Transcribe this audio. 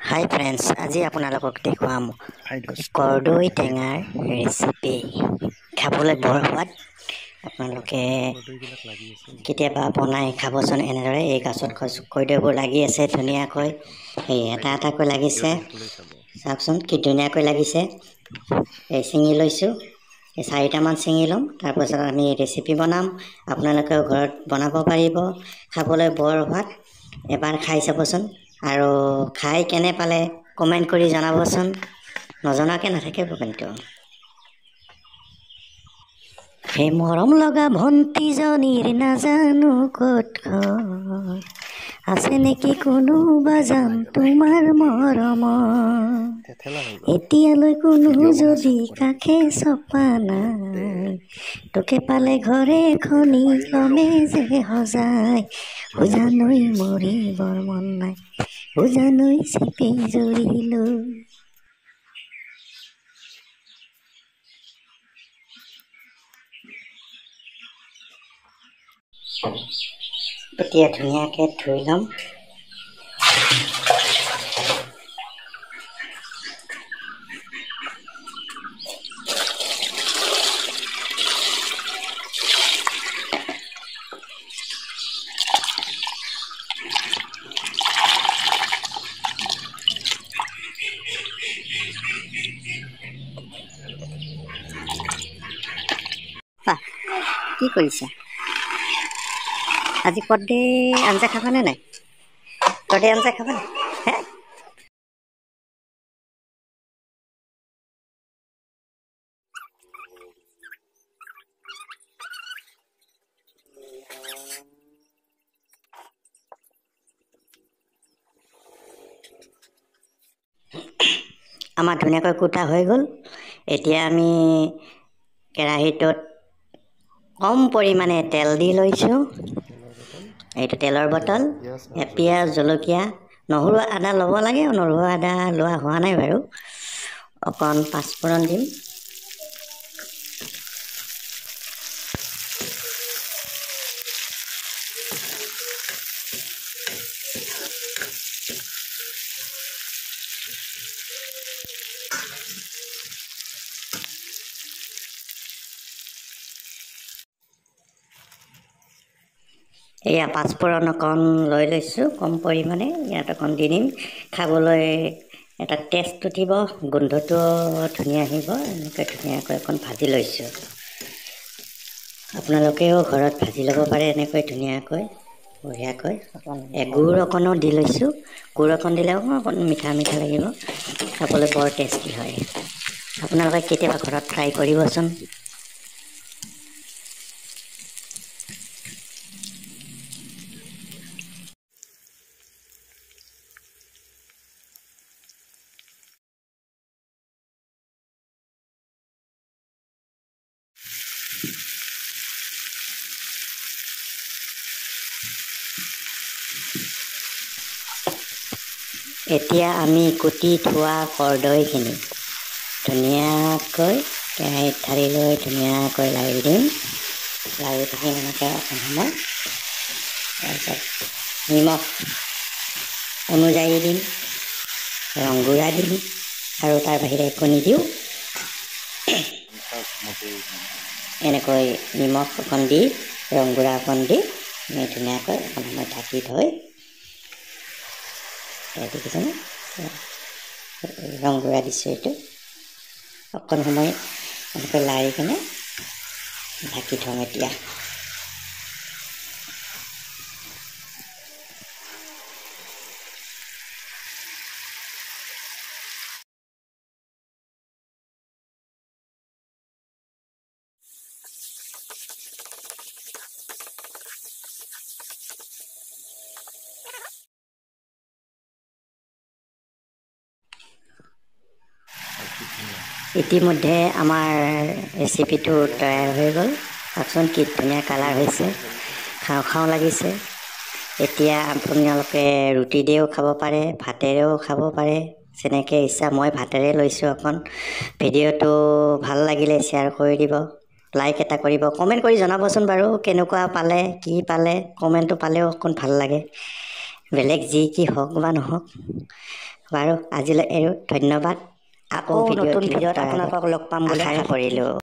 হাই friends, আজি আপোনালোকক দেখুৱাম কৰ্দৈ টেঙাৰ ৰেচিপি। খাবলৈ বৰ সোৱাদ। আপোনালোকে কেতিয়াবা বনাই খাবচোন এনেদৰে। এই গছত কৰ্দৈবোৰ লাগি আছে ধুনীয়াকৈ, এই এটা এটাকৈ লাগিছে। চাওকচোন কি ধুনীয়াকৈ লাগিছে। এই ছিঙি লৈছোঁ, এই 4টামান ছিঙি ল'ম। তাৰপাছত আমি ৰেচিপি বনাম। আপোনালোকেও ঘৰত বনাব পাৰিব। খাবলৈ বৰ সোৱাদ। এবাৰ খাই চাবচোন আৰু খাই কেনে পালে কমেণ্ট কৰি জনাবচোন। নজনাকৈ নাথাকিব কিন্তু। হে মৰম লগা ভণ্টিজনীৰ নাজানো ক'ত ঘৰ, আছে নেকি কোনোবা জান তোমাৰ মৰমৰ। এতিয়ালৈ কোনো যদি কাষে চপা নাই, তোকে পালে ঘৰে খনি লমে যে সজাই। উজানৈ মৰিবৰ মন নাই, উজানৈ চেপি জুৰিলো। এতিয়া ধুনীয়াকৈ ধুই ল'ম। কি কৰিছা? আজি কৰ্দৈ আঞ্জা খাবানে নাই? কৰ্দৈ আঞ্জা খাবানে? হে আমাৰ ধুনীয়াকৈ কুটা হৈ গ'ল। এতিয়া আমি কেৰাহীটোত কম পৰিমাণে তেল দি লৈছোঁ। এইটো তেলৰ বটল। পিঁয়াজ, জলকীয়া, নহৰু, আদা ল'ব লাগে। নহৰু আদা লোৱা হোৱা নাই বাৰু। অকণ পাঁচফোৰণ দিম। এয়া পাঁচফোৰণ অকণ লৈ লৈছোঁ কম পৰিমাণে। ইয়াত অকণ দি দিম। খাবলৈ এটা টেষ্ট উঠিব, গোন্ধটো ধুনীয়া আহিব। এনেকৈ ধুনীয়াকৈ অকণ ভাজি লৈছোঁ। আপোনালোকেও ঘৰত ভাজি ল'ব পাৰে এনেকৈ ধুনীয়াকৈ, বঢ়িয়াকৈ। গুড় অকণো দি লৈছোঁ। গুড় অকণ দিলে অকণ মিঠা মিঠা লাগিব, খাবলৈ বৰ টেষ্টি হয়। আপোনালোকে কেতিয়াবা ঘৰত ট্ৰাই কৰিবচোন। এতিয়া আমি কুটি থোৱা কৰ্দৈখিনি ধুনীয়াকৈ কেৰাহীত ঢালি লৈ ধুনীয়াকৈ লাৰি দিম। লাৰি থাকিম এনেকৈ অকণ সময়। তাৰপিছত নিমখ অনুযায়ী দিম, ৰংগুড়া দিম আৰু তাৰ বাহিৰে একো নিদিওঁ। এনেকৈ নিমখ অকণ দি, ৰংগুড়া অকণ দি আমি ধুনীয়াকৈ অকণ সময় ঢাকি থৈ, দেখিছেনে ৰংগুড়া দিছোঁ। এইটো অকণ সময় এনেকৈ লাৰি কিনে ঢাকি থওঁ এতিয়া। ইতিমধ্যে আমাৰ ৰেচিপিটো তৈয়াৰ হৈ গ'ল। চাওকচোন কি ধুনীয়া কালাৰ হৈছে, খাওঁ খাওঁ লাগিছে। এতিয়া আপোনালোকে ৰুটি দিও খাব পাৰে, ভাতেৰেও খাব পাৰে, যেনেকৈ ইচ্ছা। মই ভাতেৰে লৈছোঁ অকণ। ভিডিঅ'টো ভাল লাগিলে শ্বেয়াৰ কৰি দিব, লাইক এটা কৰিব, কমেণ্ট কৰি জনাবচোন বাৰু কেনেকুৱা পালে, কি পালে। কমেণ্টটো পালেও অকণ ভাল লাগে। বেলেগ যি কি হওক বা নহওক। বাৰু আজিলৈ এৰো, ধন্যবাদ। আকৌ নতুন ভিডিঅ'ত আপোনালোকক লগ পাম বুলি আশা কৰিলোঁ।